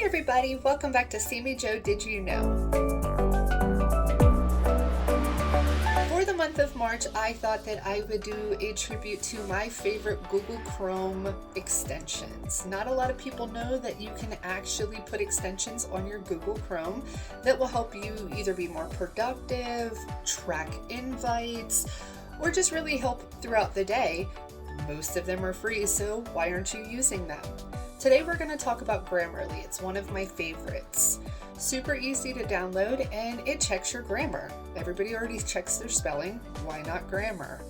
everybody, welcome back to See Me Joe Did You Know? For the month of March, I thought that I would do a tribute to my favorite Google Chrome extensions. Not a lot of people know that you can actually put extensions on your Google Chrome that will help you either be more productive, track invites, or just really help throughout the day. Most of them are free, so why aren't you using them? Today we're going to talk about Grammarly. It's one of my favorites. Super easy to download and it checks your grammar. Everybody already checks their spelling. Why not grammar?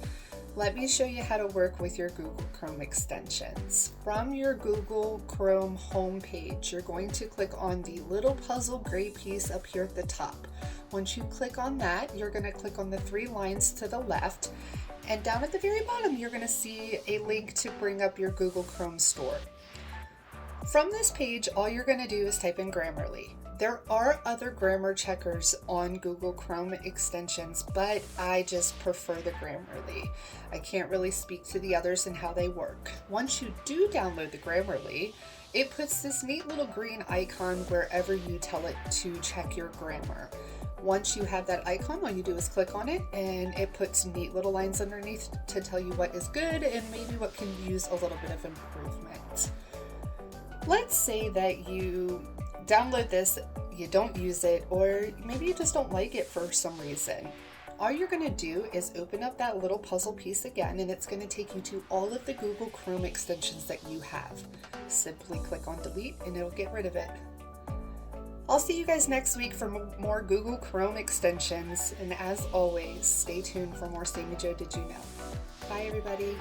Let me show you how to work with your Google Chrome extensions. From your Google Chrome homepage, you're going to click on the little puzzle gray piece up here at the top. Once you click on that, you're going to click on the three lines to the left, and down at the very bottom, you're going to see a link to bring up your Google Chrome store. From this page, all you're going to do is type in Grammarly. There are other grammar checkers on Google Chrome extensions, but I just prefer the Grammarly. I can't really speak to the others and how they work. Once you do download the Grammarly, it puts this neat little green icon wherever you tell it to check your grammar. Once you have that icon, all you do is click on it and it puts neat little lines underneath to tell you what is good and maybe what can use a little bit of improvement. Let's say that you download this, you don't use it, or maybe you just don't like it for some reason. All you're going to do is open up that little puzzle piece again, and it's going to take you to all of the Google Chrome extensions that you have. Simply click on delete and it'll get rid of it. I'll see you guys next week for more Google Chrome extensions, and as always, stay tuned for more See Me Joe Did You Know? Bye everybody.